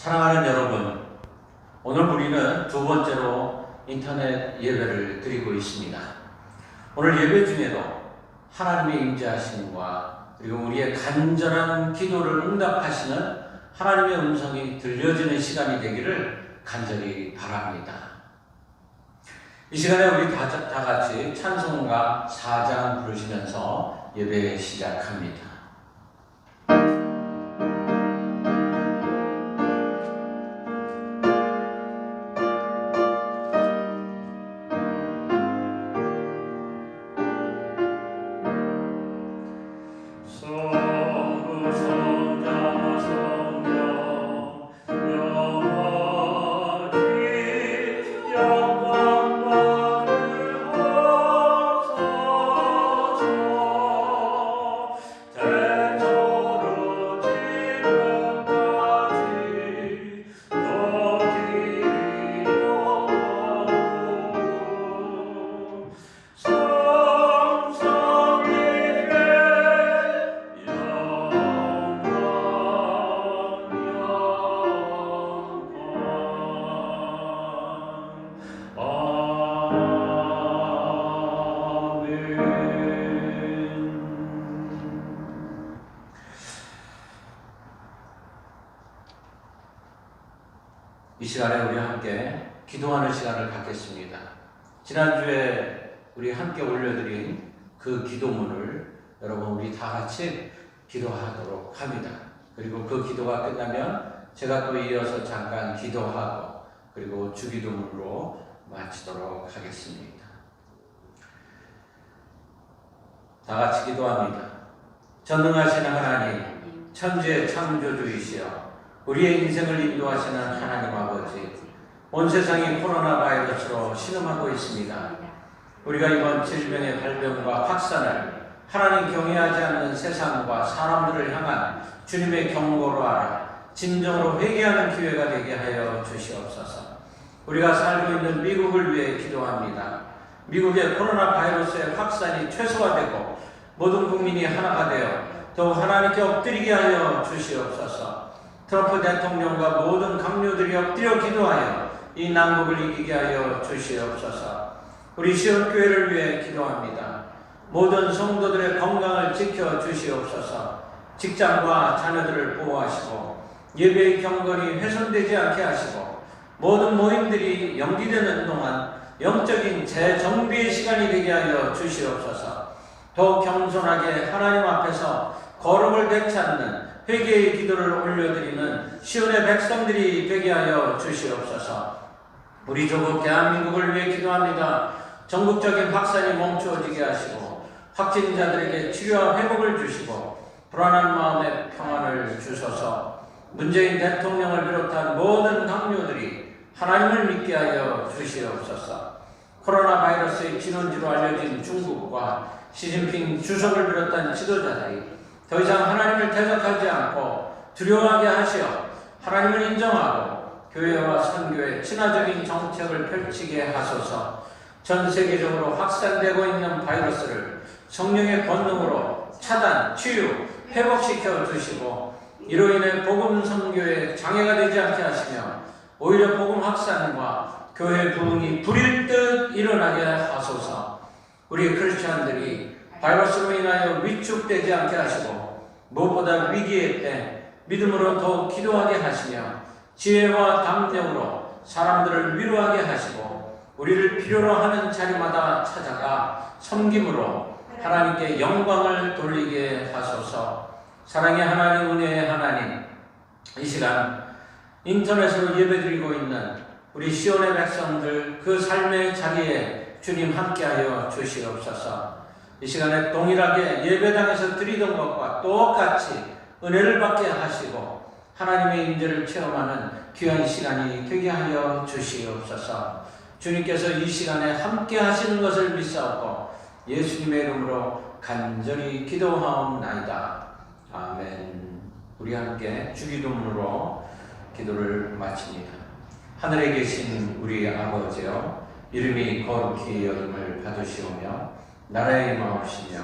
사랑하는 여러분, 오늘 우리는 두 번째로 인터넷 예배를 드리고 있습니다. 오늘 예배 중에도 하나님의 임재하심과 그리고 우리의 간절한 기도를 응답하시는 하나님의 음성이 들려지는 시간이 되기를 간절히 바랍니다. 이 시간에 우리 다 같이 찬송가 4장 부르시면서 예배 시작합니다. 이 시간에 우리 함께 기도하는 시간을 갖겠습니다. 지난주에 우리 함께 올려드린 그 기도문을 여러분 우리 다 같이 기도하도록 합니다. 그리고 그 기도가 끝나면 제가 또 이어서 잠깐 기도하고 그리고 주기도문으로 마치도록 하겠습니다. 다 같이 기도합니다. 전능하시는 하나님, 천지의 창조주이시여 우리의 인생을 인도하시는 하나님 아버지, 온 세상이 코로나 바이러스로 신음하고 있습니다. 우리가 이번 질병의 발병과 확산을 하나님 경외하지 않는 세상과 사람들을 향한 주님의 경고로 알아 진정으로 회개하는 기회가 되게 하여 주시옵소서. 우리가 살고 있는 미국을 위해 기도합니다. 미국의 코로나 바이러스의 확산이 최소화되고 모든 국민이 하나가 되어 더욱 하나님께 엎드리게 하여 주시옵소서. 트럼프 대통령과 모든 강요들이 엎드려 기도하여 이 난국을 이기게 하여 주시옵소서. 우리 시온교회를 위해 기도합니다. 모든 성도들의 건강을 지켜 주시옵소서. 직장과 자녀들을 보호하시고 예배의 경건이 훼손되지 않게 하시고 모든 모임들이 연기되는 동안 영적인 재정비의 시간이 되게 하여 주시옵소서. 더욱 겸손하게 하나님 앞에서 거룩을 되찾는 회개의 기도를 올려드리는 시온의 백성들이 되게 하여 주시옵소서. 우리 조국 대한민국을 위해 기도합니다. 전국적인 확산이 멈추어지게 하시고 확진자들에게 치료와 회복을 주시고 불안한 마음에 평안을 주소서. 문재인 대통령을 비롯한 모든 당뇨들이 하나님을 믿게 하여 주시옵소서. 코로나 바이러스의 진원지로 알려진 중국과 시진핑 주석을 비롯한 지도자들이 더 이상 하나님을 대적하지 않고 두려워하게 하시어 하나님을 인정하고 교회와 선교의 친화적인 정책을 펼치게 하소서. 전 세계적으로 확산되고 있는 바이러스를 성령의 권능으로 차단, 치유, 회복시켜 주시고 이로 인해 복음 선교에 장애가 되지 않게 하시며 오히려 복음 확산과 교회 부흥이 불일 듯 일어나게 하소서. 우리 크리스찬들이 바이러스로 인하여 위축되지 않게 하시고 무엇보다 위기의 때 믿음으로 더욱 기도하게 하시며 지혜와 담력으로 사람들을 위로하게 하시고 우리를 필요로 하는 자리마다 찾아가 섬김으로 하나님께 영광을 돌리게 하소서. 사랑의 하나님, 은혜의 하나님, 이 시간 인터넷으로 예배드리고 있는 우리 시온의 백성들 그 삶의 자리에 주님 함께하여 주시옵소서. 이 시간에 동일하게 예배당에서 드리던 것과 똑같이 은혜를 받게 하시고 하나님의 임재를 체험하는 귀한 시간이 되게 하여 주시옵소서. 주님께서 이 시간에 함께 하시는 것을 믿사옵고 예수님의 이름으로 간절히 기도하옵나이다. 아멘. 우리 함께 주기도문으로 기도를 마칩니다. 하늘에 계신 우리 아버지여, 이름이 거룩히 여김을 받으시오며 나라의 임하옵시며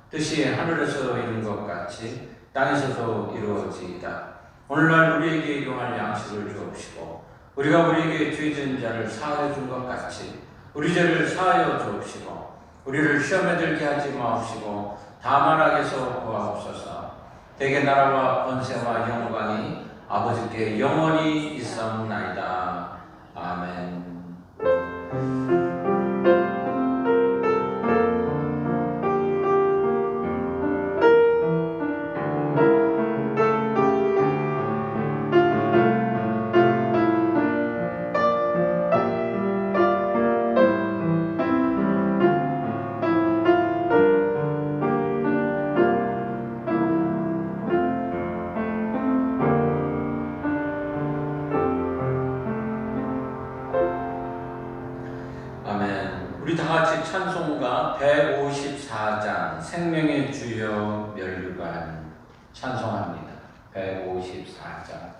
뜻이 하늘에서 이룬 것 같이 땅에서도 이루어지이다. 오늘날 우리에게 일용할 양식을 주옵시고 우리가 우리에게 죄진 자를 사하여 준 것 같이 우리 죄를 사하여 주옵시고 우리를 시험에 들게 하지 마옵시고 다만 악에서 구하옵소서. 대개 나라와 권세와 영광이 아버지께 영원히 있사옵나이다. 아멘. 우리 다 같이 찬송가 154장 생명의 주여 면류관 찬송합니다. 154장.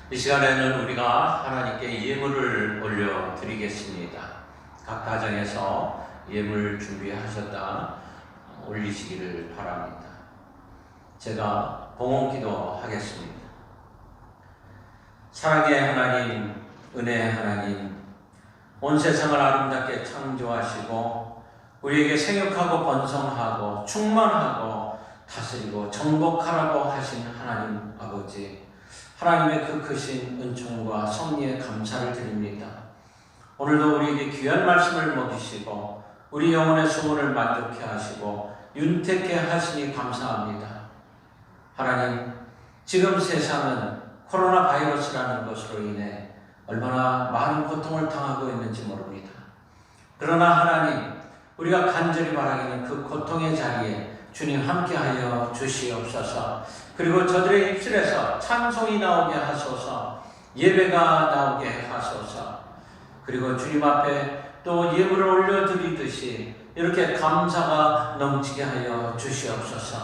이 시간에는 우리가 하나님께 예물을 올려드리겠습니다. 각 가정에서 예물 준비하셨다 올리시기를 바랍니다. 제가 봉헌기도 하겠습니다. 사랑의 하나님, 은혜의 하나님, 온 세상을 아름답게 창조하시고 우리에게 생육하고 번성하고 충만하고 다스리고 정복하라고 하신 하나님 아버지, 하나님의 그 크신 은총과 섭리에 감사를 드립니다. 오늘도 우리에게 귀한 말씀을 먹이시고 우리 영혼의 소원을 만족케 하시고 윤택케 하시니 감사합니다. 하나님, 지금 세상은 코로나 바이러스라는 것으로 인해 얼마나 많은 고통을 당하고 있는지 모릅니다. 그러나 하나님, 우리가 간절히 바라기는 그 고통의 자리에 주님 함께하여 주시옵소서. 그리고 저들의 입술에서 찬송이 나오게 하소서. 예배가 나오게 하소서. 그리고 주님 앞에 또 예물을 올려드리듯이 이렇게 감사가 넘치게 하여 주시옵소서.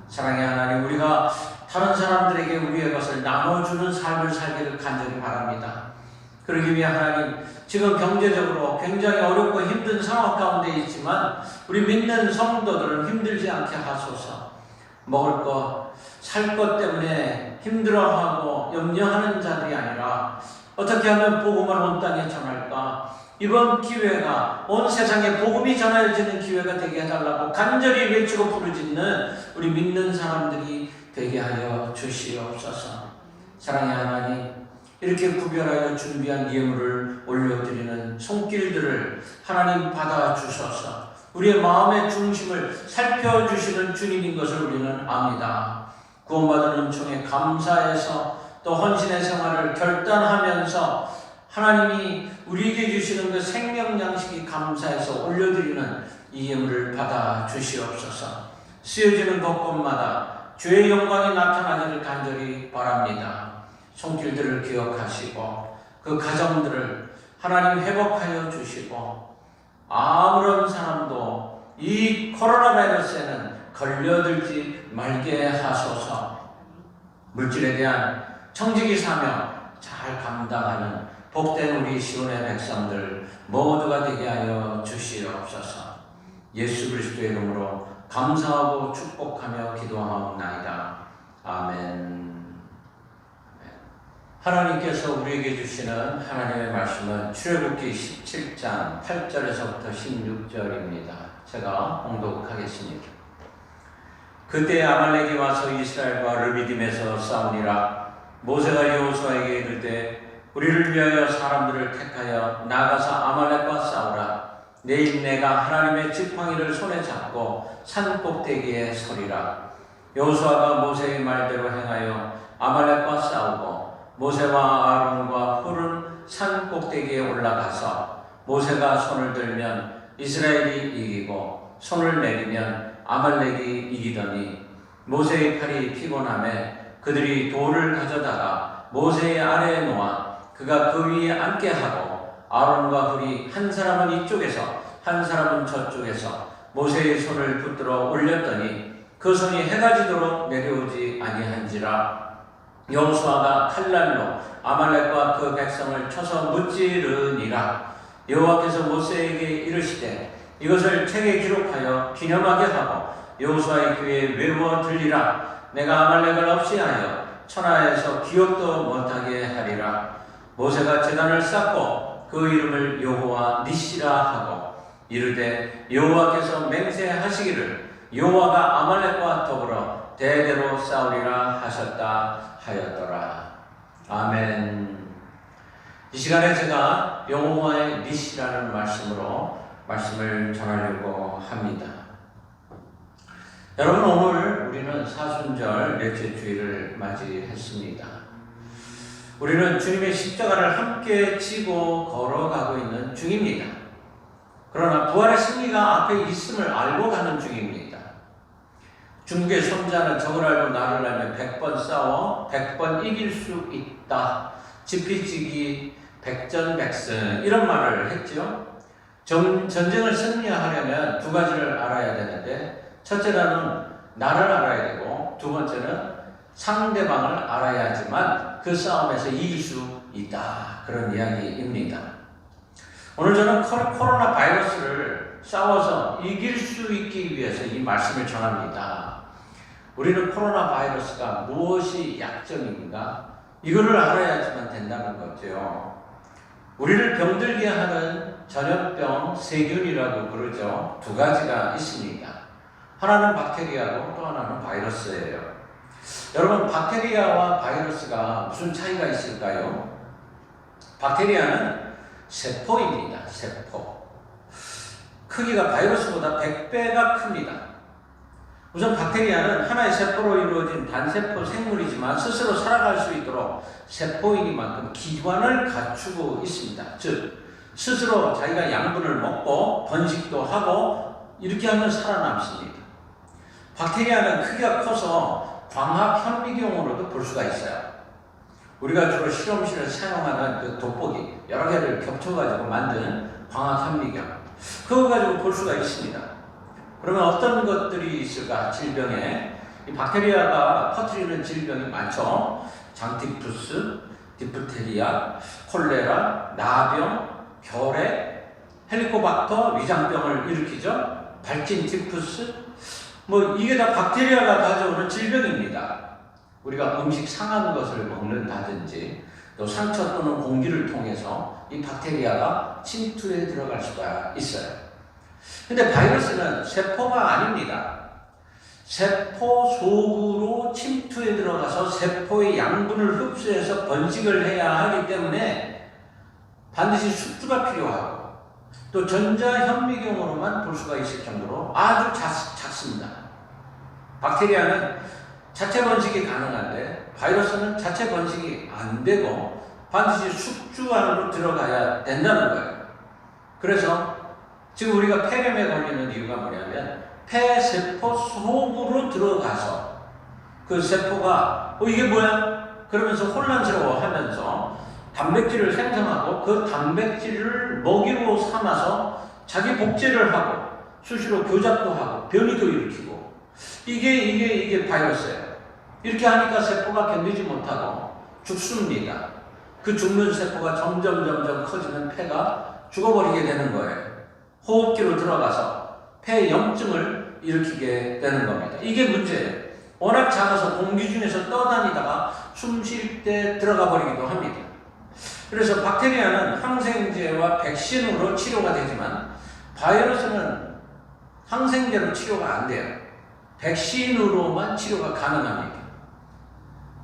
사랑의 하나님, 우리가 다른 사람들에게 우리의 것을 나눠주는 삶을 살기를 간절히 바랍니다. 그러기 위해 하나님, 지금 경제적으로 굉장히 어렵고 힘든 상황 가운데 있지만 우리 믿는 성도들은 힘들지 않게 하소서. 먹을 것, 살 것 때문에 힘들어하고 염려하는 자들이 아니라 어떻게 하면 복음을 온 땅에 전할까? 이번 기회가 온 세상에 복음이 전해지는 기회가 되게 해달라고 간절히 외치고 부르짖는 우리 믿는 사람들이 되게 하여 주시옵소서. 사랑의 하나님, 이렇게 구별하여 준비한 예물을 올려드리는 손길들을 하나님 받아주셔서 우리의 마음의 중심을 살펴주시는 주님인 것을 우리는 압니다. 구원받은 은총에 감사해서 또 헌신의 생활을 결단하면서 하나님이 우리에게 주시는 그 생명 양식이 감사해서 올려드리는 이 예물을 받아 주시옵소서. 쓰여지는 곳곳마다 주의 영광이 나타나기를 간절히 바랍니다. 손길들을 기억하시고 그 가정들을 하나님 회복하여 주시고 아무런 사람도 이 코로나 바이러스에는 걸려들지 말게 하소서. 물질에 대한 청지기 사명 잘 감당하는 복된 우리 시온의 백성들 모두가 되게 하여 주시옵소서. 예수 그리스도의 이름으로 감사하고 축복하며 기도하옵나이다. 아멘. 하나님께서 우리에게 주시는 하나님의 말씀은 출애굽기 17장 8절에서부터 16절입니다. 제가 봉독하겠습니다. 그때 아말렉이 와서 이스라엘과 르비딤에서 싸우니라. 모세가 여호수아에게 이르되 우리를 위하여 사람들을 택하여 나가서 아말렉과 싸우라. 내일 내가 하나님의 지팡이를 손에 잡고 산 꼭대기에 서리라. 여호수아가 모세의 말대로 행하여 아말렉과 싸우고 모세와 아론과 훌은 산 꼭대기에 올라가서 모세가 손을 들면 이스라엘이 이기고 손을 내리면 아말렉이 이기더니 모세의 팔이 피곤함에 그들이 돌을 가져다가 모세의 아래에 놓아 그가 그 위에 앉게 하고 아론과 훌이 한 사람은 이쪽에서 한 사람은 저쪽에서 모세의 손을 붙들어 올렸더니 그 손이 해가 지도록 내려오지 아니한지라. 여호수아가 칼날로 아말렉과 그 백성을 쳐서 무찌르니라. 여호와께서 모세에게 이르시되 이것을 책에 기록하여 기념하게 하고 여호수아의 귀에 외워 들리라. 내가 아말렉을 없이하여 천하에서 기억도 못하게 하리라. 모세가 제단을 쌓고 그 이름을 여호와 니시라 하고 이르되 여호와께서 맹세하시기를 여호와가 아말렉과 더불어 대대로 싸우리라 하셨다 하였더라. 아멘. 이 시간에 제가 여호와의 니시라는 말씀을 전하려고 합니다. 여러분, 오늘 우리는 사순절 넷째 주일을 맞이했습니다. 우리는 주님의 십자가를 함께 지고 걸어가고 있는 중입니다. 그러나 부활의 승리가 앞에 있음을 알고 가는 중입니다. 중국의 손자는 적을 알고 나를 알면 100번 싸워 100번 이길 수 있다. 지피지기 백전백승, 이런 말을 했죠. 전쟁을 승리하려면 두 가지를 알아야 되는데, 첫째는 나를 알아야 되고 두 번째는 상대방을 알아야지만 그 싸움에서 이길 수 있다. 그런 이야기입니다. 오늘 저는 코로나 바이러스를 싸워서 이길 수 있기 위해서 이 말씀을 전합니다. 우리는 코로나 바이러스가 무엇이 약점인가? 이거를 알아야지만 된다는 거죠. 우리를 병들게 하는 전염병 세균이라고 그러죠. 두 가지가 있습니다. 하나는 박테리아고 또 하나는 바이러스예요. 여러분, 박테리아와 바이러스가 무슨 차이가 있을까요? 박테리아는 세포입니다. 세포. 크기가 바이러스보다 100배가 큽니다. 우선 박테리아는 하나의 세포로 이루어진 단세포 생물이지만 스스로 살아갈 수 있도록 세포이니만큼 기관을 갖추고 있습니다. 즉, 스스로 자기가 양분을 먹고 번식도 하고 이렇게 하면 살아남습니다. 박테리아는 크기가 커서 광학 현미경으로도 볼 수가 있어요. 우리가 주로 실험실에서 사용하는 그 돋보기, 여러 개를 겹쳐가지고 만든 광학 현미경. 그거 가지고 볼 수가 있습니다. 그러면 어떤 것들이 있을까? 질병에. 이 박테리아가 퍼뜨리는 질병이 많죠. 장티푸스, 디프테리아, 콜레라, 나병, 결핵, 헬리코박터, 위장병을 일으키죠. 발진 티푸스. 뭐 이게 다 박테리아가 가져오는 질병입니다. 우리가 음식 상한 것을 먹는다든지 또 상처 또는 공기를 통해서 이 박테리아가 침투에 들어갈 수가 있어요. 근데 바이러스는 세포가 아닙니다. 세포 속으로 침투에 들어가서 세포의 양분을 흡수해서 번식을 해야 하기 때문에 반드시 숙주가 필요하고 또 전자현미경으로만 볼 수가 있을 정도로 아주 작습니다. 박테리아는 자체 번식이 가능한데 바이러스는 자체 번식이 안 되고 반드시 숙주 안으로 들어가야 된다는 거예요. 그래서 지금 우리가 폐렴에 걸리는 이유가 뭐냐면 폐세포 속으로 들어가서 그 세포가 이게 뭐야? 그러면서 혼란스러워 하면서 단백질을 생성하고 그 단백질을 먹이로 삼아서 자기 복제를 하고 수시로 교잡도 하고 변이도 일으키고 이게 바이러스예요. 이렇게 하니까 세포가 견디지 못하고 죽습니다. 그 죽는 세포가 점점 커지면 폐가 죽어버리게 되는 거예요. 호흡기로 들어가서 폐염증을 일으키게 되는 겁니다. 이게 문제예요. 워낙 작아서 공기 중에서 떠다니다가 숨 쉴 때 들어가 버리기도 합니다. 그래서 박테리아는 항생제와 백신으로 치료가 되지만 바이러스는 항생제로 치료가 안 돼요. 백신으로만 치료가 가능합니다.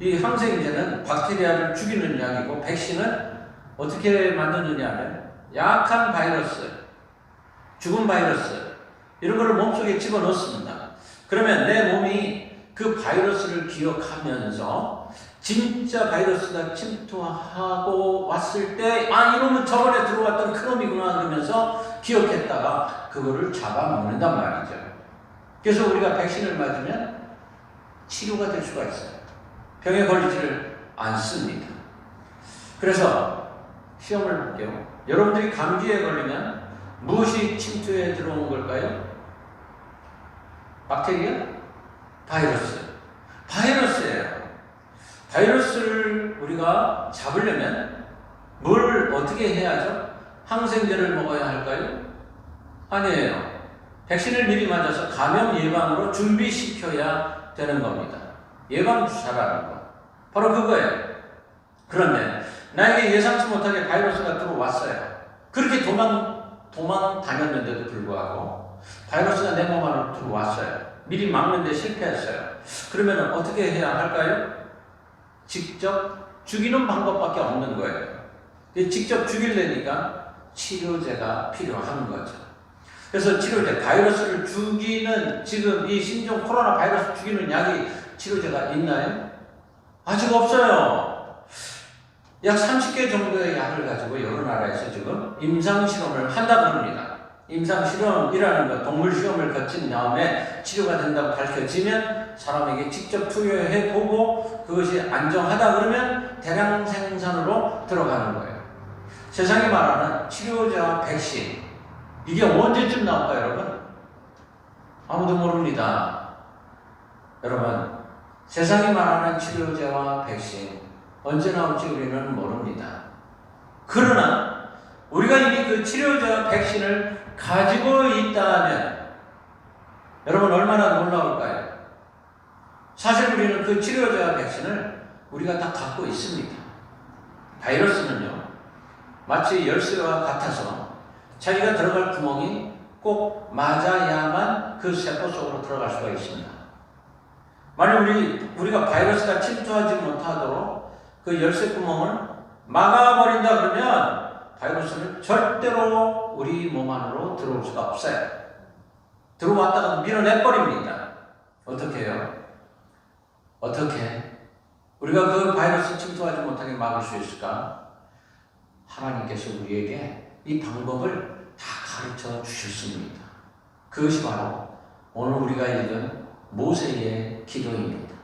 이 항생제는 박테리아를 죽이는 약이고 백신은 어떻게 만드느냐면 약한 바이러스, 죽은 바이러스 이런 거를 몸속에 집어넣습니다. 그러면 내 몸이 그 바이러스를 기억하면서 진짜 바이러스가 침투하고 왔을 때 이놈은 저번에 들어왔던 크롬이구나 그러면서 기억했다가 그거를 잡아먹는단 말이죠. 그래서 우리가 백신을 맞으면 치료가 될 수가 있어요. 병에 걸리지를 않습니다. 그래서 시험을 볼게요. 여러분들이 감기에 걸리면 무엇이 침투에 들어온 걸까요? 박테리아? 바이러스. 바이러스예요. 바이러스를 우리가 잡으려면 뭘 어떻게 해야죠? 항생제를 먹어야 할까요? 아니에요. 백신을 미리 맞아서 감염 예방으로 준비시켜야 되는 겁니다. 예방주사라는 거. 바로 그거예요. 그런데 나에게 예상치 못하게 바이러스가 들어왔어요. 그렇게 도망 다녔는데도 불구하고 바이러스가 내 몸 안으로 들어왔어요. 미리 막는데 실패했어요. 그러면 어떻게 해야 할까요? 직접 죽이는 방법밖에 없는 거예요. 직접 죽이려니까 치료제가 필요한 거죠. 그래서 치료제, 바이러스를 죽이는 지금 이 신종 코로나 바이러스 죽이는 약이 치료제가 있나요? 아직 없어요. 약 30개 정도의 약을 가지고 여러 나라에서 지금 임상실험을 한다고 합니다. 임상실험이라는 것, 동물시험을 거친 다음에 치료가 된다고 밝혀지면 사람에게 직접 투여해보고 그것이 안정하다 그러면 대량 생산으로 들어가는 거예요. 세상이 말하는 치료제와 백신, 이게 언제쯤 나올까요, 여러분? 아무도 모릅니다. 여러분, 세상이 말하는 치료제와 백신, 언제 나올지 우리는 모릅니다. 그러나 우리가 이미 그 치료제와 백신을 가지고 있다면 여러분 얼마나 놀라울까요? 사실 우리는 그 치료제와 백신을 우리가 다 갖고 있습니다. 바이러스는요, 마치 열쇠와 같아서 자기가 들어갈 구멍이 꼭 맞아야만 그 세포 속으로 들어갈 수가 있습니다. 만약 우리가 바이러스가 침투하지 못하도록 그 열쇠 구멍을 막아버린다 그러면 바이러스는 절대로 우리 몸 안으로 들어올 수가 없어요. 들어왔다가 밀어내버립니다. 어떻게 해요? 어떻게? 우리가 그 바이러스 침투하지 못하게 막을 수 있을까? 하나님께서 우리에게 이 방법을 다 가르쳐 주셨습니다. 그것이 바로 오늘 우리가 읽은 모세의 기도입니다.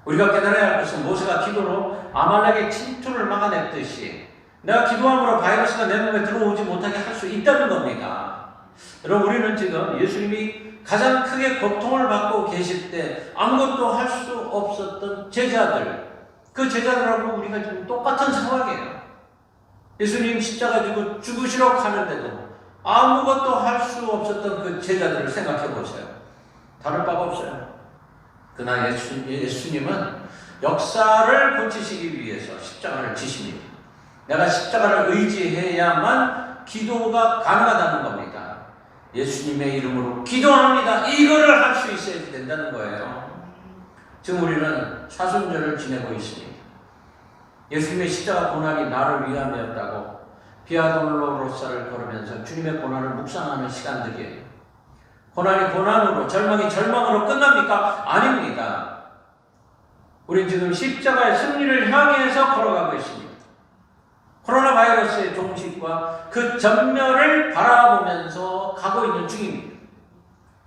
우리가 깨달아야 할 것은 모세가 기도로 아말렉의 침투를 막아냈듯이 내가 기도함으로 바이러스가 내 몸에 들어오지 못하게 할 수 있다는 겁니다. 여러분, 우리는 지금 예수님이 가장 크게 고통을 받고 계실 때 아무것도 할 수 없었던 제자들, 그 제자들하고 우리가 지금 똑같은 상황이에요. 예수님 십자가 지고 죽으시러 가는데도 아무것도 할 수 없었던 그 제자들을 생각해 보세요. 다를 바가 없어요. 그러나 예수님은 역사를 고치시기 위해서 십자가를 지십니다. 내가 십자가를 의지해야만 기도가 가능하다는 겁니다. 예수님의 이름으로 기도합니다. 이거를 할 수 있어야 된다는 거예요. 지금 우리는 사순절을 지내고 있습니다. 예수님의 십자가 고난이 나를 위함이었다고 비아돌로로사를 걸으면서 주님의 고난을 묵상하는 시간들이에요. 고난이 고난으로, 절망이 절망으로 끝납니까? 아닙니다. 우리 지금 십자가의 승리를 향해서 걸어가고 있습니다. 코로나 바이러스의 종식과 그 전멸을 바라보면서 가고 있는 중입니다.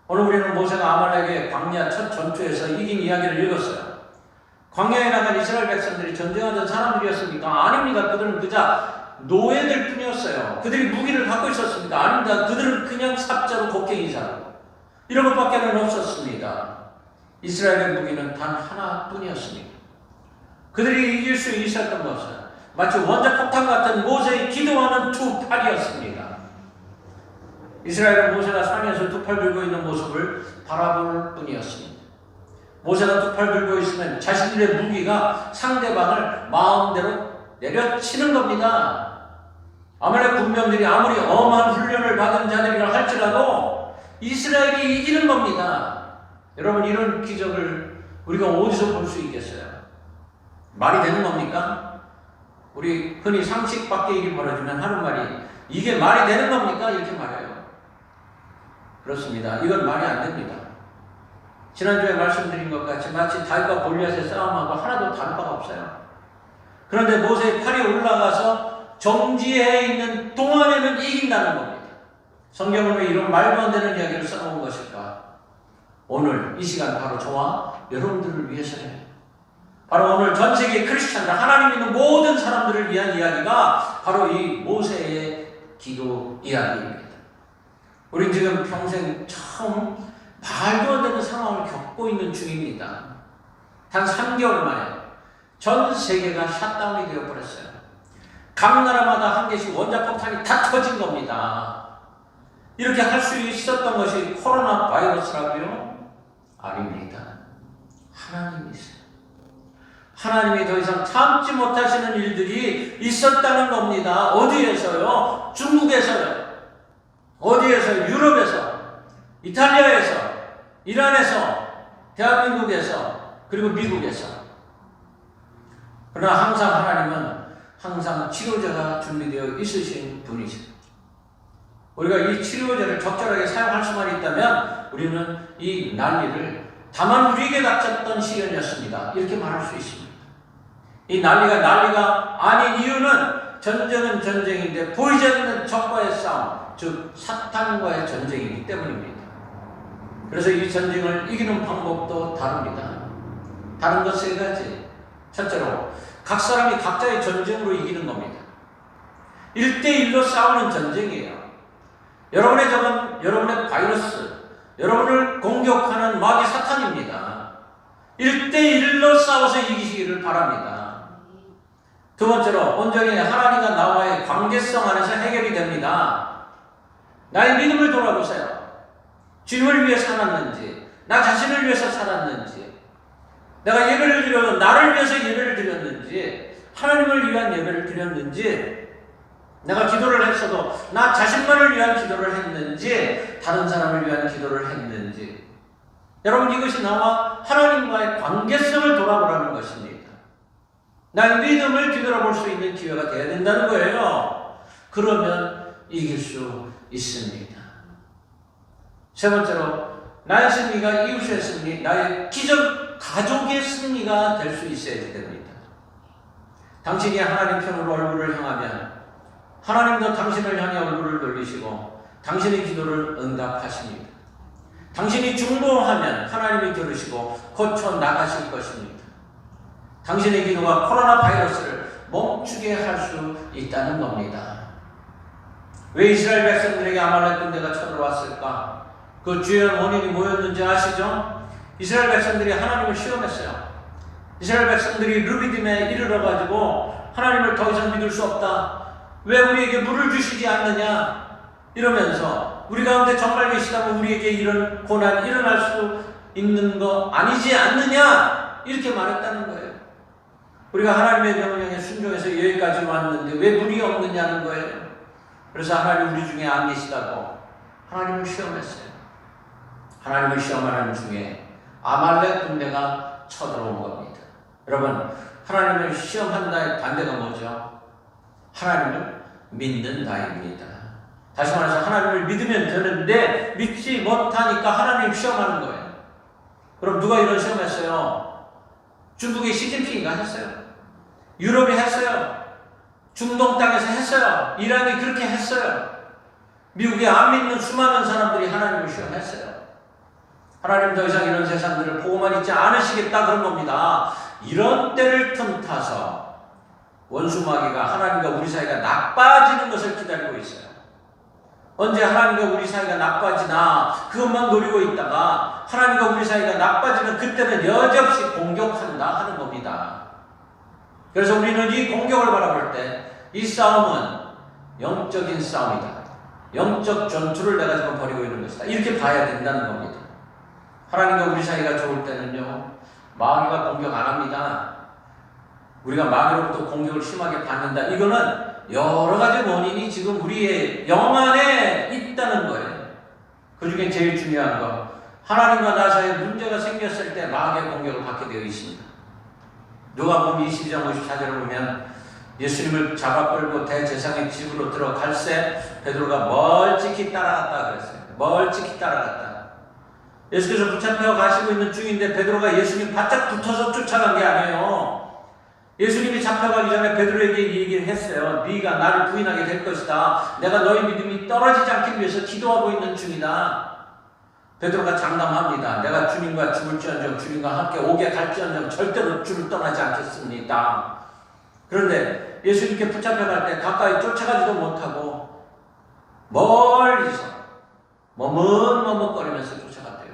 오늘 우리는 모세가 아말렉의 광야 첫 전투에서 이긴 이야기를 읽었어요. 광야에 나간 이스라엘 백성들이 전쟁하던 사람들이었습니까? 아닙니다. 그들은 그저 노예들 뿐이었어요. 그들이 무기를 갖고 있었습니까? 아닙니다. 그들은 그냥 삽자로 곡괭이자로 이런 것밖에는 없었습니다. 이스라엘의 무기는 단 하나뿐이었습니다. 그들이 이길 수 있었던 것은 마치 원자폭탄 같은 모세의 기도하는 두 팔이었습니다. 이스라엘은 모세가 산에서 두 팔 들고 있는 모습을 바라볼 뿐이었습니다. 모세가 두 팔 들고 있으면 자신들의 무기가 상대방을 마음대로 내려치는 겁니다. 아말렉 군병들이 아무리 엄한 훈련을 받은 자들이라 할지라도 이스라엘이 이기는 겁니다. 여러분, 이런 기적을 우리가 어디서 볼 수 있겠어요? 말이 되는 겁니까? 우리 흔히 상식 밖의 일이 벌어지면 하는 말이 이게 말이 되는 겁니까? 이렇게 말해요. 그렇습니다. 이건 말이 안 됩니다. 지난주에 말씀드린 것 같이 마치 다윗과 골리앗의 싸움하고 하나도 다를 바가 없어요. 그런데 모세의 팔이 올라가서 정지해 있는 동안에는 이긴다는 겁니다. 성경은 왜 이런 말도 안 되는 이야기를 써놓은 것일까? 오늘 이 시간 바로 저와 여러분들을 위해서요. 바로 오늘 전 세계 크리스찬들, 하나님 믿는 모든 사람들을 위한 이야기가 바로 이 모세의 기도 이야기입니다. 우린 지금 평생 처음 말도 안 되는 상황을 겪고 있는 중입니다. 단 3개월 만에 전 세계가 샷다운이 되어버렸어요. 각 나라마다 한 개씩 원자폭탄이 다 터진 겁니다. 이렇게 할 수 있었던 것이 코로나 바이러스라고요? 아닙니다. 하나님이세요. 하나님이 더 이상 참지 못하시는 일들이 있었다는 겁니다. 어디에서요? 중국에서요. 어디에서요? 유럽에서, 이탈리아에서, 이란에서, 대한민국에서, 그리고 미국에서. 그러나 항상 하나님은 항상 치료제가 준비되어 있으신 분이십니다. 우리가 이 치료제를 적절하게 사용할 수만 있다면 우리는 이 난리를 다만 우리에게 닥쳤던 시련이었습니다. 이렇게 말할 수 있습니다. 이 난리가 아닌 이유는 전쟁은 전쟁인데 보이지 않는 적과의 싸움, 즉 사탄과의 전쟁이기 때문입니다. 그래서 이 전쟁을 이기는 방법도 다릅니다. 다른 것 3가지. 첫째로 각 사람이 각자의 전쟁으로 이기는 겁니다. 1대1로 싸우는 전쟁이에요. 여러분의 적은 여러분의 바이러스, 여러분을 공격하는 마귀 사탄입니다. 1대1로 싸워서 이기시기를 바랍니다. 두 번째로 온전히 하나님과 나와의 관계성 안에서 해결이 됩니다. 나의 믿음을 돌아보세요. 주님을 위해 살았는지, 나 자신을 위해서 살았는지, 내가 예배를 드려도 나를 위해서 예배를 드렸는지, 하나님을 위한 예배를 드렸는지, 내가 기도를 했어도 나 자신만을 위한 기도를 했는지, 다른 사람을 위한 기도를 했는지. 여러분, 이것이 나와 하나님과의 관계성을 돌아보라는 것입니다. 나의 믿음을 뒤돌아볼 수 있는 기회가 되어야 된다는 거예요. 그러면 이길 수 있습니다. 세 번째로 나의 승리가 이웃의 승리, 나의 기적 가족의 승리가 될 수 있어야 됩니다. 당신이 하나님 편으로 얼굴을 향하면 하나님도 당신을 향해 얼굴을 돌리시고 당신의 기도를 응답하십니다. 당신이 중보하면 하나님이 들으시고 고쳐 나가실 것입니다. 당신의 기도가 코로나 바이러스를 멈추게 할 수 있다는 겁니다. 왜 이스라엘 백성들에게 아말렉 군대가 쳐들어왔을까? 그 주요한 원인이 뭐였는지 아시죠? 이스라엘 백성들이 하나님을 시험했어요. 이스라엘 백성들이 르비딤에 이르러가지고 하나님을 더 이상 믿을 수 없다. 왜 우리에게 물을 주시지 않느냐? 이러면서 우리 가운데 정말 계시다면 우리에게 이런 고난 일어날 수 있는 거 아니지 않느냐? 이렇게 말했다는 거예요. 우리가 하나님의 명령에 순종해서 여기까지 왔는데 왜 물이 없느냐는 거예요. 그래서 하나님 우리 중에 안 계시다고 하나님을 시험했어요. 하나님을 시험하는 중에 아말렉 군대가 쳐들어온 겁니다. 여러분, 하나님을 시험한다의 반대가 뭐죠? 하나님을 믿는다입니다. 다시 말해서 하나님을 믿으면 되는데 믿지 못하니까 하나님 시험하는 거예요. 그럼 누가 이런 시험했어요? 중국의 시진핑이가 했어요. 유럽이 했어요. 중동 땅에서 했어요. 이란이 그렇게 했어요. 미국에 안 믿는 수많은 사람들이 하나님을 시험했어요. 하나님 더 이상 이런 세상들을 보고만 있지 않으시겠다 그런 겁니다. 이런 때를 틈타서 원수마귀가 하나님과 우리 사이가 나빠지는 것을 기다리고 있어요. 언제 하나님과 우리 사이가 나빠지나 그것만 노리고 있다가 하나님과 우리 사이가 나빠지면 그때는 여지없이 공격한다 하는 겁니다. 그래서 우리는 이 공격을 바라볼 때 이 싸움은 영적인 싸움이다. 영적 전투를 내가 지금 벌이고 있는 것이다. 이렇게 봐야 된다는 겁니다. 하나님과 우리 사이가 좋을 때는요, 마귀가 공격 안 합니다. 우리가 마귀로부터 공격을 심하게 받는다. 이거는 여러 가지 원인이 지금 우리의 영 안에 있다는 거예요. 그 중에 제일 중요한 거, 하나님과 나 사이에 문제가 생겼을 때 마귀의 공격을 받게 되어 있습니다. 누가복음 22장 54절을 보면 예수님을 잡아 끌고 대제사장의 집으로 들어갈새 베드로가 멀찍이 따라갔다 그랬어요. 멀찍이 따라갔다. 예수께서 붙잡혀 가시고 있는 중인데 베드로가 예수님 바짝 붙어서 쫓아간 게 아니에요. 예수님이 잡혀가기 전에 베드로에게 이 얘기를 했어요. 네가 나를 부인하게 될 것이다. 내가 너희 믿음이 떨어지지 않기 위해서 기도하고 있는 중이다. 베드로가 장담합니다. 내가 주님과 죽을지언정 주님과 함께 오게 갈지언정 절대로 주를 떠나지 않겠습니다. 그런데 예수님께 붙잡혀갈 때 가까이 쫓아가지도 못하고 멀리서 머뭇머뭇거리면서 쫓아갔대요.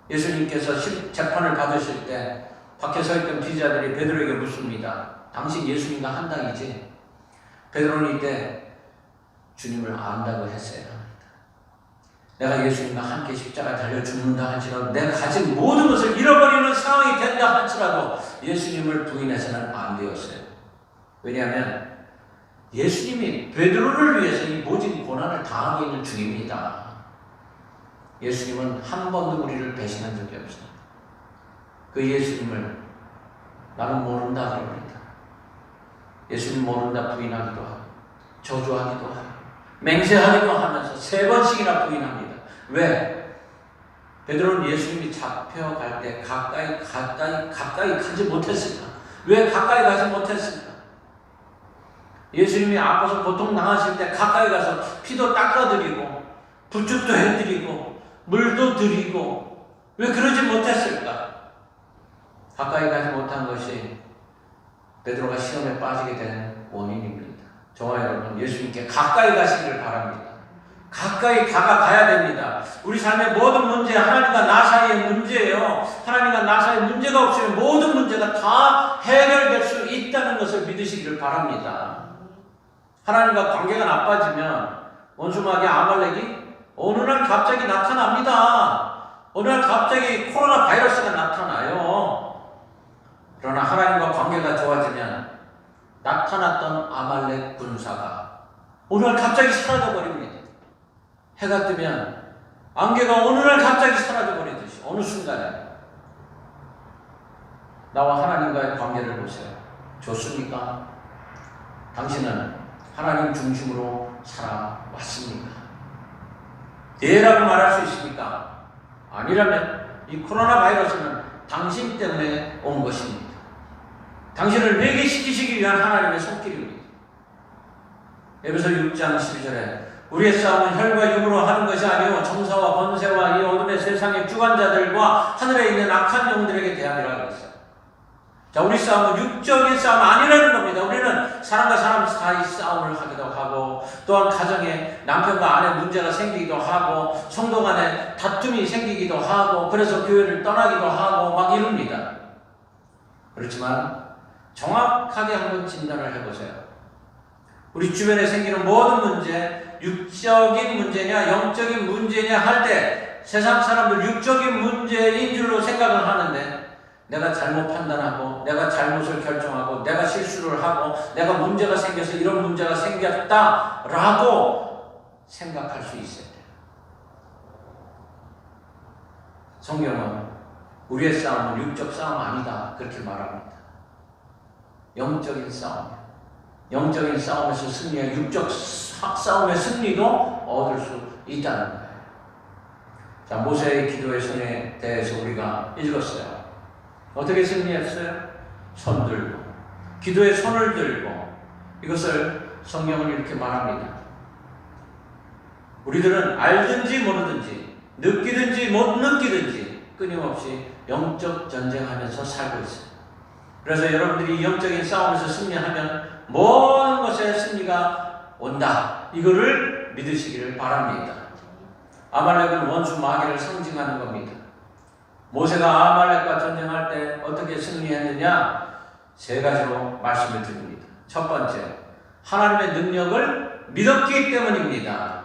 예수님께서 재판을 받으실 때 밖에 서 있던 기자들이 베드로에게 묻습니다. 당신 예수님과 한 당이지? 베드로는 이때 주님을 안다고 했어요. 내가 예수님과 함께 십자가에 달려 죽는다 할지라도 내가 가진 모든 것을 잃어버리는 상황이 된다 할지라도 예수님을 부인해서는 안 되었어요. 왜냐하면 예수님이 베드로를 위해서 이 모진 고난을 당하고 있는 중입니다. 예수님은 한 번도 우리를 배신한 적이 없습니다. 그 예수님을 나는 모른다 그럽니다. 예수님 모른다 부인하기도 하고 저주하기도 하고 맹세하기도 하면서 3번씩이나 부인합니다. 왜? 베드로는 예수님이 잡혀갈 때 가까이 가지 못했을까? 왜 가까이 가지 못했을까? 예수님이 아파서 고통당하실 때 가까이 가서 피도 닦아드리고 부축도 해드리고 물도 드리고 왜 그러지 못했을까? 가까이 가지 못한 것이 베드로가 시험에 빠지게 된 원인입니다. 저와 여러분 예수님께 가까이 가시기를 바랍니다. 가까이 다가가야 됩니다. 우리 삶의 모든 문제, 하나님과 나 사이의 문제예요. 하나님과 나 사이의 문제가 없으면 모든 문제가 다 해결될 수 있다는 것을 믿으시기를 바랍니다. 하나님과 관계가 나빠지면 원수마귀 아말렉이 어느 날 갑자기 나타납니다. 어느 날 갑자기 코로나 바이러스가 나타나요. 그러나 하나님과 관계가 좋아지면 나타났던 아말렉 군사가 어느 날 갑자기 사라져버립니다. 해가 뜨면 안개가 어느 날 갑자기 사라져버리듯이 어느 순간에 나와 하나님과의 관계를 보세요. 좋습니까? 당신은 하나님 중심으로 살아왔습니까? 네라고 말할 수 있습니까? 아니라면 이 코로나 바이러스는 당신 때문에 온 것입니다. 당신을 회개시키시기 위한 하나님의 손길입니다. 에베소 6장 12절에 우리의 싸움은 혈과 육으로 하는 것이 아니오 정사와 번세와 이 어둠의 세상의 주관자들과 하늘에 있는 악한 영들에게 대함이라고 했어요. 자, 우리 싸움은 육적인 싸움 아니라는 겁니다. 사람과 사람 사이 싸움을 하기도 하고, 또한 가정에 남편과 아내 문제가 생기기도 하고, 성도 간에 다툼이 생기기도 하고, 그래서 교회를 떠나기도 하고 막 이럽니다. 그렇지만 정확하게 한번 진단을 해보세요. 우리 주변에 생기는 모든 문제, 육적인 문제냐 영적인 문제냐 할 때 세상 사람들 육적인 문제인 줄로 생각을 하는데, 내가 잘못 판단하고 내가 잘못을 결정하고 내가 실수를 하고 내가 문제가 생겨서 이런 문제가 생겼다라고 생각할 수 있어야 돼요. 성경은 우리의 싸움은 육적 싸움 아니다 그렇게 말합니다. 영적인 싸움이에요. 영적인 싸움에서 승리야 육적 싸움의 승리도 얻을 수 있다는 거예요. 자, 모세의 기도의 손에 대해서 우리가 읽었어요. 어떻게 승리했어요? 손 들고, 기도의 손을 들고. 이것을 성경은 이렇게 말합니다. 우리들은 알든지 모르든지 느끼든지 못 느끼든지 끊임없이 영적 전쟁하면서 살고 있어요. 그래서 여러분들이 영적인 싸움에서 승리하면 모든 것에 승리가 온다. 이거를 믿으시기를 바랍니다. 아말렉은 원수 마귀를 상징하는 겁니다. 모세가 아말렉과 전쟁할 때 어떻게 승리했느냐? 세 가지로 말씀을 드립니다. 첫 번째, 하나님의 능력을 믿었기 때문입니다.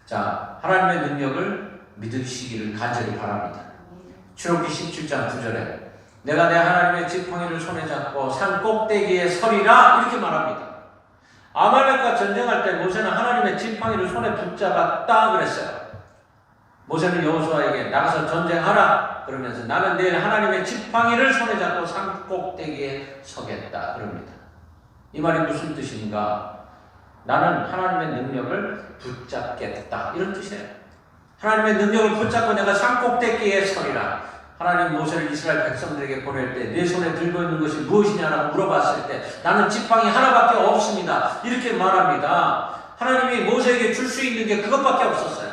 자, 하나님의 능력을 믿으시기를 간절히 바랍니다. 출애굽기 17장 9절에 내가 내 하나님의 지팡이를 손에 잡고 산 꼭대기에 서리라 이렇게 말합니다. 아말렉과 전쟁할 때 모세는 하나님의 지팡이를 손에 붙잡았다 그랬어요. 모세는 여호수아에게 나가서 전쟁하라 그러면서 나는 내일 하나님의 지팡이를 손에 잡고 산 꼭대기에 서겠다 그럽니다. 이 말이 무슨 뜻인가? 나는 하나님의 능력을 붙잡겠다 이런 뜻이에요. 하나님의 능력을 붙잡고 내가 산 꼭대기에 서리라. 하나님 모세를 이스라엘 백성들에게 보낼 때 내 손에 들고 있는 것이 무엇이냐라고 물어봤을 때 나는 지팡이 하나밖에 없습니다 이렇게 말합니다. 하나님이 모세에게 줄 수 있는 게 그것밖에 없었어요.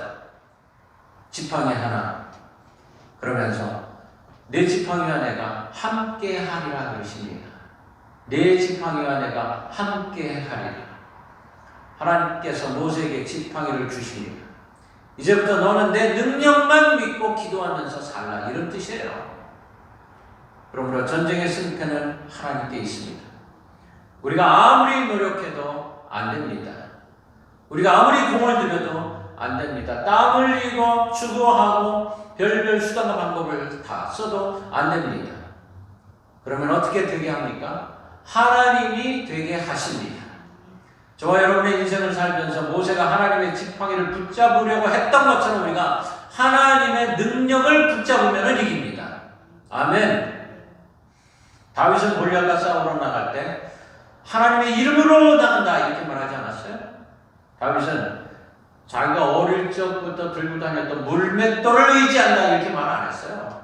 지팡이 하나. 그러면서 내 지팡이와 내가 함께 하리라 그러십니다. 내 지팡이와 내가 함께 하리라. 하나님께서 모세에게 지팡이를 주십니다. 이제부터 너는 내 능력만 믿고 기도하면서 살라 이런 뜻이에요. 그러므로 전쟁의 승패는 하나님께 있습니다. 우리가 아무리 노력해도 안 됩니다. 우리가 아무리 공을 들여도 안 됩니다. 땀 흘리고 수고하고 별별 수단과 방법을 다 써도 안 됩니다. 그러면 어떻게 되게 합니까? 하나님이 되게 하십니다. 저와 여러분의 인생을 살면서 모세가 하나님의 지팡이를 붙잡으려고 했던 것처럼 우리가 하나님의 능력을 붙잡으면 이깁니다. 아멘. 다윗은 골리앗과 싸우러 나갈 때 하나님의 이름으로 나간다 이렇게 말하지 않았어요? 다윗은 자기가 어릴 적부터 들고 다녔던 물맷돌을 의지한다 이렇게 말 안 했어요.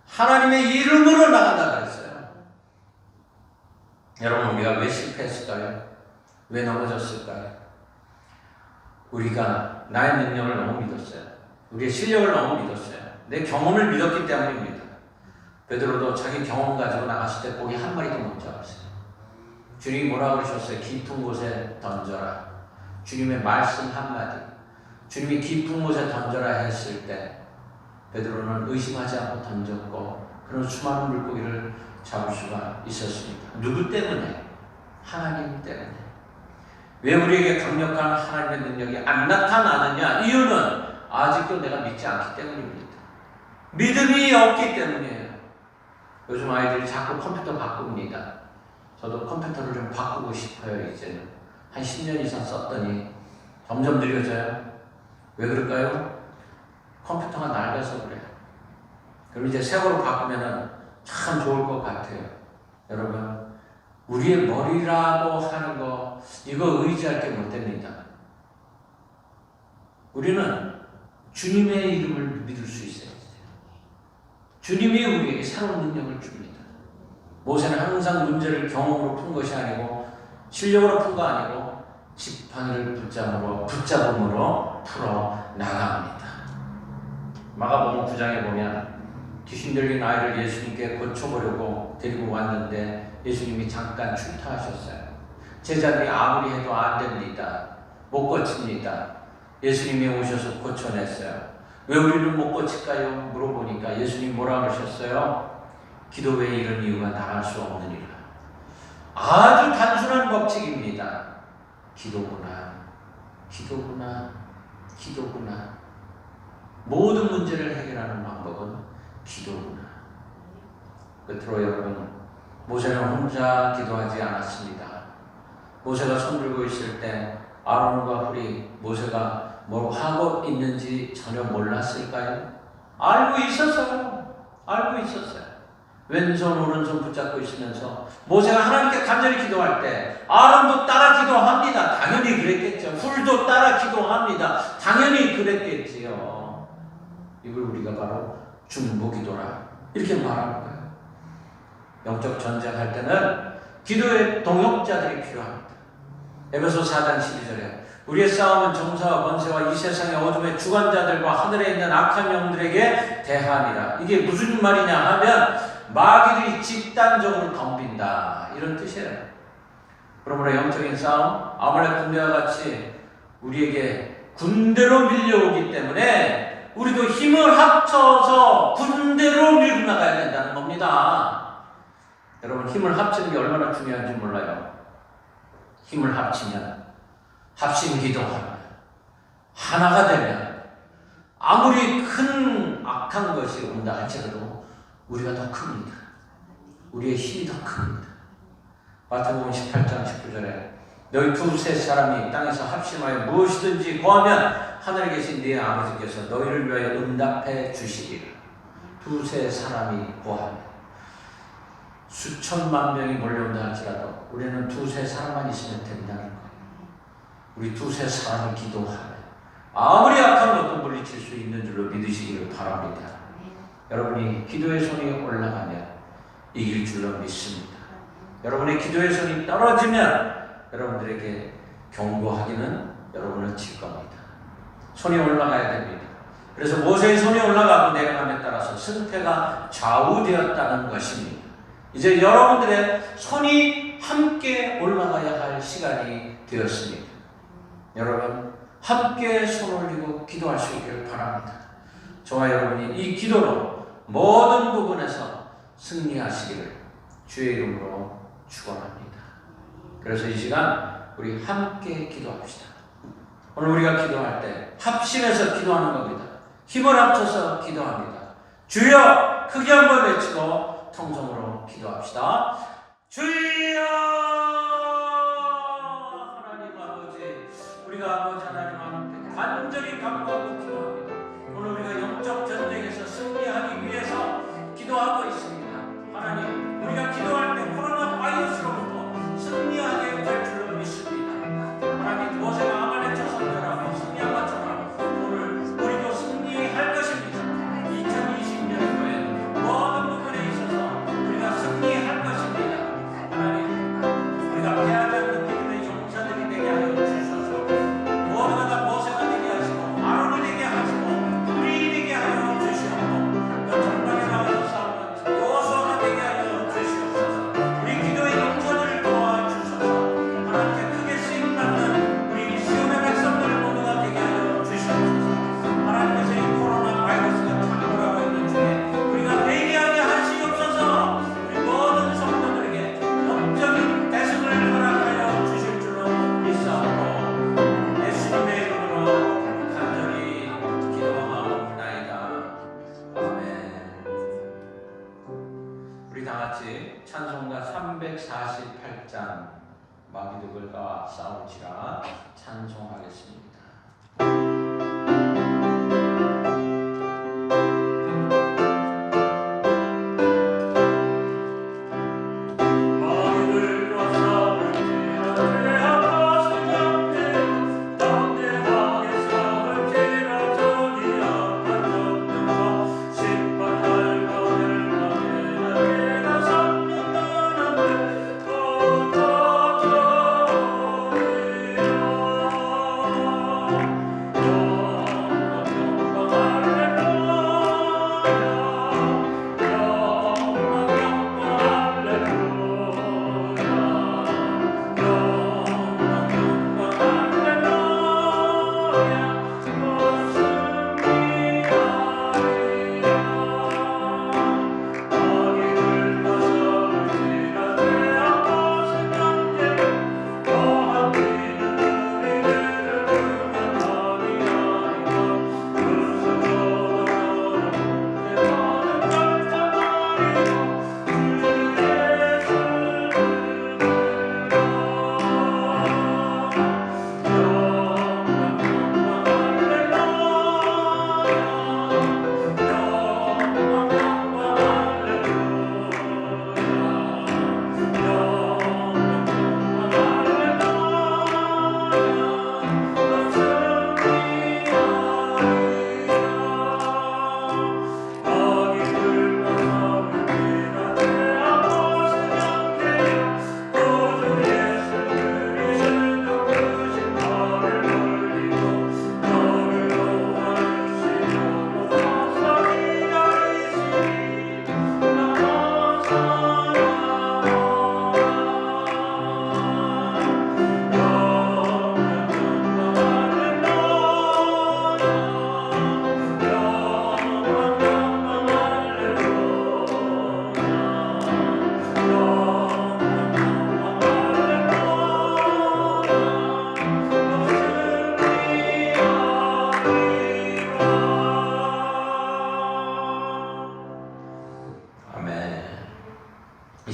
하나님의 이름으로 나간다 그랬어요. 여러분 우리가 왜 실패했을까요? 왜 넘어졌을까요? 우리가 나의 능력을 너무 믿었어요. 우리의 실력을 너무 믿었어요. 내 경험을 믿었기 때문입니다. 베드로도 자기 경험 가지고 나갔을 때 고기 한 마리도 못 잡았어요. 주님이 뭐라고 그러셨어요? 깊은 곳에 던져라. 주님의 말씀 한마디. 주님이 깊은 곳에 던져라 했을 때 베드로는 의심하지 않고 던졌고 그런 수많은 물고기를 잡을 수가 있었습니다. 누구 때문에? 하나님 때문에. 왜 우리에게 강력한 하나님의 능력이 안 나타나느냐? 이유는 아직도 내가 믿지 않기 때문입니다. 믿음이 없기 때문이에요. 요즘 아이들이 자꾸 컴퓨터 바꿉니다. 저도 컴퓨터를 좀 바꾸고 싶어요. 이제는 한 10년 이상 썼더니 점점 느려져요. 왜 그럴까요? 컴퓨터가 낡아서 그래요. 그럼 이제 새 거로 바꾸면 참 좋을 것 같아요. 여러분 우리의 머리라고 하는 거 이거 의지할 게 못 됩니다. 우리는 주님의 이름을 믿을 수 있어요. 주님이 우리에게 새로운 능력을 줍니다. 모세는 항상 문제를 경험으로 푼 것이 아니고 실력으로 푼 거 아니고 지팡이를 붙잡음으로 풀어 나갑니다. 마가복음 9장에 보면 귀신 들린 아이를 예수님께 고쳐보려고 데리고 왔는데 예수님이 잠깐 출타하셨어요. 제자들이 아무리 해도 안 됩니다. 못 고칩니다. 예수님이 오셔서 고쳐냈어요. 왜 우리는 못 고칠까요? 물어보니까 예수님 뭐라 그러셨어요? 기도 외에 이런 이유가 나갈 수 없느니라. 아주 단순한 법칙입니다. 기도구나, 기도구나, 기도구나. 모든 문제를 해결하는 방법은 기도구나. 끝으로 여러분, 모세는 혼자 기도하지 않았습니다. 모세가 손들고 있을 때 아론과 훌이 모세가 뭘 하고 있는지 전혀 몰랐을까요? 알고 있었어요. 알고 있었어요. 왼손 오른손 붙잡고 있으면서 모세가 하나님께 간절히 기도할 때 아론도 따라 기도합니다. 당연히 그랬겠죠. 훌도 따라 기도합니다. 당연히 그랬겠지요. 이걸 우리가 바로 중보기도라 이렇게 말하는 거예요. 영적 전쟁할 때는 기도의 동역자들이 필요합니다. 에베소 4장 12절에 우리의 싸움은 정사와 권세와 이 세상의 어둠의 주관자들과 하늘에 있는 악한 영들에게 대함이라. 이게 무슨 말이냐 하면 마귀들이 집단적으로 덤빈다 이런 뜻이에요. 그러므로 영적인 싸움 아말렉 군대와 같이 우리에게 군대로 밀려오기 때문에 우리도 힘을 합쳐서 군대로 밀고 나가야 된다는 겁니다. 여러분, 힘을 합치는 게 얼마나 중요한지 몰라요. 힘을 합치면, 합심 기도하면, 하나가 되면 아무리 큰 악한 것이 온다 할지라도 우리가 더 큽니다. 우리의 힘이 더 큽니다. 마태복음 18장 19절에 너희 두세 사람이 땅에서 합심하여 무엇이든지 구하면 하늘에 계신 네 아버지께서 너희를 위하여 응답해 주시리라. 두세 사람이 구하면 수천만 명이 몰려온다 할지라도 우리는 두세 사람만 있으면 된다는 거예요. 우리 두세 사람을 기도하면 아무리 악한 것도 물리칠 수 있는 줄로 믿으시기를 바랍니다. 여러분이 기도의 손이 올라가면 이길 줄로 믿습니다. 여러분의 기도의 손이 떨어지면 여러분들에게 경고하기는 여러분을 칠 겁니다. 손이 올라가야 됩니다. 그래서 모세의 손이 올라가고 내려감에 따라서 승패가 좌우되었다는 것입니다. 이제 여러분들의 손이 함께 올라가야 할 시간이 되었습니다. 여러분, 함께 손 올리고 기도할 수 있기를 바랍니다. 저와 여러분이 이 기도로 모든 부분에서 승리하시기를 주의 이름으로 축원합니다. 그래서 이 시간 우리 함께 기도합시다. 오늘 우리가 기도할 때 합심해서 기도하는 겁니다. 힘을 합쳐서 기도합니다. 주여! 크게 한번 외치고 통성으로 기도합시다. 주여! 하나님 아버지, 우리가 아버지 하나님 앞에 간절히 간구하고 기도합니다. 오늘 우리가 영적 전쟁에서 승리하기 위해서 기도하고 있습니다. 하나님, 우리가 기도할 때 코로나 바이러스로부터 승리하게 될 줄로 믿습니다. 하나님, 모세가 아말렉과 선전하고 승리한 것처럼 오늘 우리도 승리할 것입니다. 2020년도에 모든 부분에 있어서 우리가 승리할 것입니다. 하나님, 우리가 패하지 않는 믿음의 용사들이 되게 하여 주셔서 모두가 다 모세가 되게 하시고 아론이 되게 하시고 우리 되게 하여 주시옵고 또 전방에 나가서 싸우는 요수아가 되게 하여 주시옵소서. 우리 기도의 용사들을 도와주셔서 하나님께 크게 쓰임받는 우리 시온의 백성들 모두가 되게 하여 주시옵소서. 하나님께서 이 코로나 바이러스가 창궐하고 있는 중에 우리가 대기하게 하시옵소서. 우리 모든 성도들에게 영적인 대승을 허락하여 주실 줄로 믿사오고 예수님의 이름으로 간절히 기도하옵나이다. 아멘. 우리 다같이 찬송가 348장 마귀들과 싸우지라 찬송하겠습니다. 오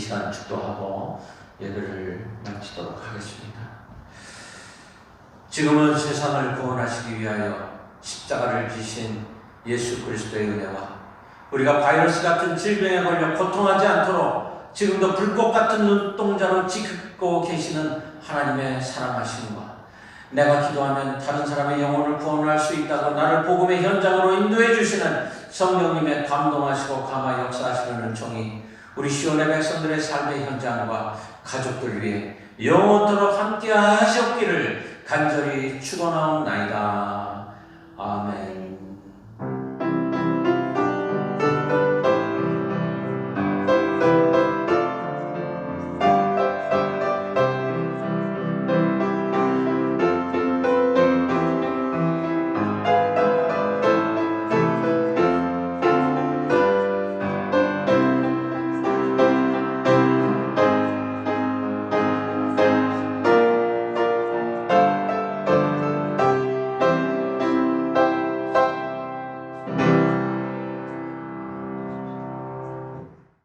시간 축도하고 예배를 마치도록 하겠습니다. 지금은 세상을 구원하시기 위하여 십자가를 지신 예수 그리스도의 은혜와 우리가 바이러스 같은 질병에 걸려 고통하지 않도록 지금도 불꽃 같은 눈동자로 지키고 계시는 하나님의 사랑하심과 내가 기도하면 다른 사람의 영혼을 구원할 수 있다고 나를 복음의 현장으로 인도해 주시는 성령님의 감동하시고 감화 역사하시는 은총이 우리 시온의 백성들의 삶의 현장과 가족들 위해 영원토록 함께 하셨기를 간절히 축원하옵나이다. 아멘.